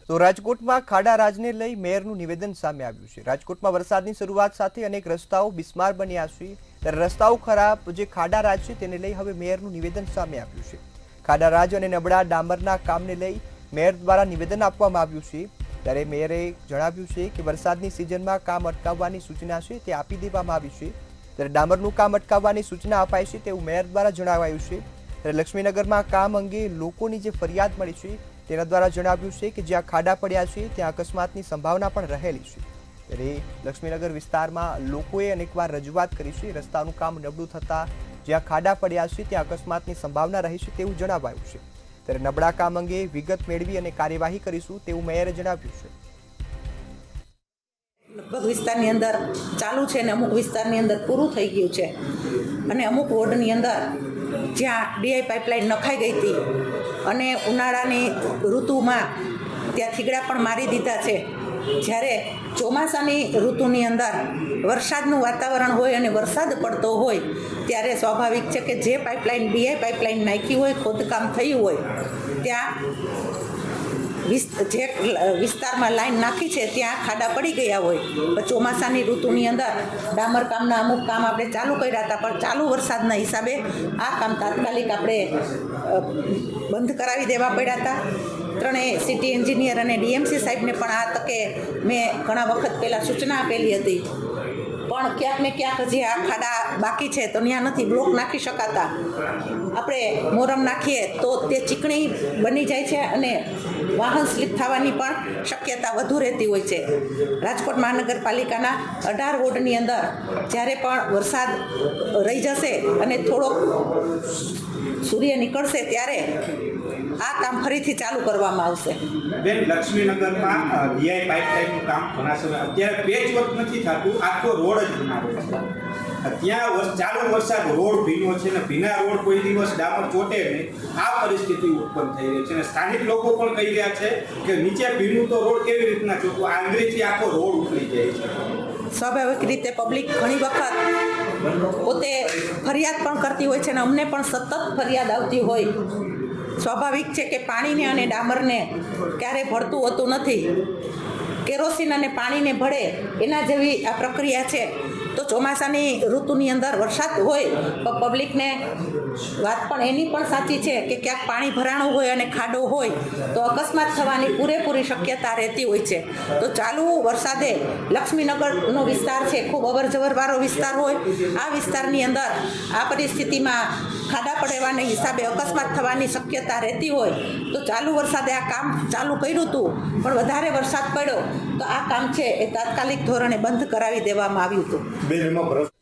તો રાજકોટમાં ખાડા રાજને લઈ મેયરનું નિવેદન સામે આવ્યું છે। રાજકોટમાં વરસાદની શરૂઆત સાથે અનેક રસ્તાઓ બિસ્માર બન્યા છે, ત્યારે રસ્તાઓ ખરાબ જે ખાડા રાજ છે તેને લઈ હવે મેયરનું નિવેદન સામે આવ્યું છે। ખાડા રાજ અને નબળા ડામરના કામને લઈ મેયર દ્વારા નિવેદન આપવામાં આવ્યું છે, ત્યારે મેયરે જણાવ્યું છે કે વરસાદની સિઝનમાં કામ અટકાવવાની સૂચના છે તે આપી દેવામાં આવી છે, ત્યારે ડામરનું કામ અટકાવવાની સૂચના અપાઈ છે તેવું મેયર દ્વારા જણાવાયું છે। ત્યારે લક્ષ્મીનગરમાં કામ અંગે લોકોની જે ફરિયાદ મળી છે તેના દ્વારા જણાવ્યું છે કે જ્યાં ખાડા પડ્યા છે ત્યાં અકસ્માતની સંભાવના પણ રહેલી છે। ત્યારે લક્ષ્મીનગર વિસ્તારમાં લોકોએ અનેકવાર રજૂઆત કરી છે, રસ્તાનું કામ નબળું થતાં જ્યાં ખાડા પડ્યા છે ત્યાં અકસ્માતની સંભાવના રહી છે તેવું જણાવાયું છે। ત્યારે નબળા કામ અંગે વિગત મેળવી અને કાર્યવાહી કરીશું તેવું મેયરે જણાવ્યું છે। લગભગ વિસ્તારની અંદર ચાલુ છે અને અમુક વિસ્તારની અંદર પૂરું થઈ ગયું છે અને અમુક વોર્ડની અંદર જ્યાં ડીઆઈ પાઇપલાઇન નખાઈ ગઈ હતી અને ઉનાળાની ઋતુમાં ત્યાં થીગડા પણ મારી દીધા છે। જ્યારે ચોમાસાની ઋતુની અંદર વરસાદનું વાતાવરણ હોય અને વરસાદ પડતો હોય ત્યારે સ્વાભાવિક છે કે જે પાઇપલાઇન ડીઆઈ પાઇપલાઇન નાખી હોય, ખોદકામ થયું હોય, ત્યાં જે વિસ્તારમાં લાઈન નાખી છે ત્યાં ખાડા પડી ગયા હોય, પણ ચોમાસાની ઋતુની અંદર ડામર કામના અમુક કામ આપણે ચાલુ કર્યા હતા, પણ ચાલુ વરસાદના હિસાબે આ કામ તાત્કાલિક આપણે બંધ કરાવી દેવા પડ્યા હતા। ત્રણેય સિટી એન્જિનિયર અને ડીએમસી સાહેબને પણ આ તકે મેં ઘણા વખત પહેલાં સૂચના આપેલી હતી, પણ ક્યાંક ને ક્યાંક હજી આ ખાડા બાકી છે તો ત્યાં નથી બ્લોક નાખી શકાતા। આપણે મોરમ નાખીએ તો તે ચીકણી બની જાય છે અને વાહન સ્લીપ થવાની પણ શક્યતા વધુ રહેતી હોય છે। રાજકોટ મહાનગરપાલિકાના 18 વોર્ડની અંદર જ્યારે પણ વરસાદ રહી જશે અને થોડોક સૂર્ય નીકળશે ત્યારે આ કામ ફરીથી ચાલુ કરવામાં આવશે। બેન, લક્ષ્મીનગરમાં ડીઆઈ પાઇપલાઇનનું કામ ઘણા સમય અત્યારે પેચવર્ક નથી થતું, આખો રોડ જ બનાવે છે। ત્યાં ચાલુ વરસાદ રોડ ભીનો છે ને ભીના રોડ કોઈ દિવસ ડામર ચોટે નહીં, આ પરિસ્થિતિ ઉત્પન્ન થઈ રહી છે અને સ્થાનિક લોકો પણ કહી રહ્યા છે કે નીચે ભીનું તો રોડ કેવી રીતના ચોટવું, આંગળીથી આખો રોડ ઉકળી જાય છે। સ્વાભાવિક રીતે પબ્લિક ઘણી વખત પોતે ફરિયાદ પણ કરતી હોય છે અને અમને પણ સતત ફરિયાદ આવતી હોય। સ્વાભાવિક છે કે પાણીને અને ડામરને ક્યારેય ભળતું હોતું નથી, કેરોસીન અને પાણીને ભળે એના જેવી આ પ્રક્રિયા છે। તો ચોમાસાની ઋતુની અંદર વરસાદ હોય તો પબ્લિકને વાત પણ એની પણ સાચી છે કે ક્યાંક પાણી ભરાણું હોય અને ખાડો હોય તો અકસ્માત થવાની પૂરેપૂરી શક્યતા રહેતી હોય છે। તો ચાલુ વરસાદે લક્ષ્મીનગરનો વિસ્તાર છે ખૂબ અવરજવરવાળો વિસ્તાર હોય, આ વિસ્તારની અંદર આ પરિસ્થિતિમાં ખાડા પડવાના હિસાબે અકસ્માત થવાની શક્યતા રહેતી હોય તો ચાલુ વરસાદે આ કામ ચાલુ કર્યું હતું, પણ વધારે વરસાદ પડ્યો તો આ કામ છે એ તાત્કાલિક ધોરણે બંધ કરાવી દેવામાં આવ્યું હતું।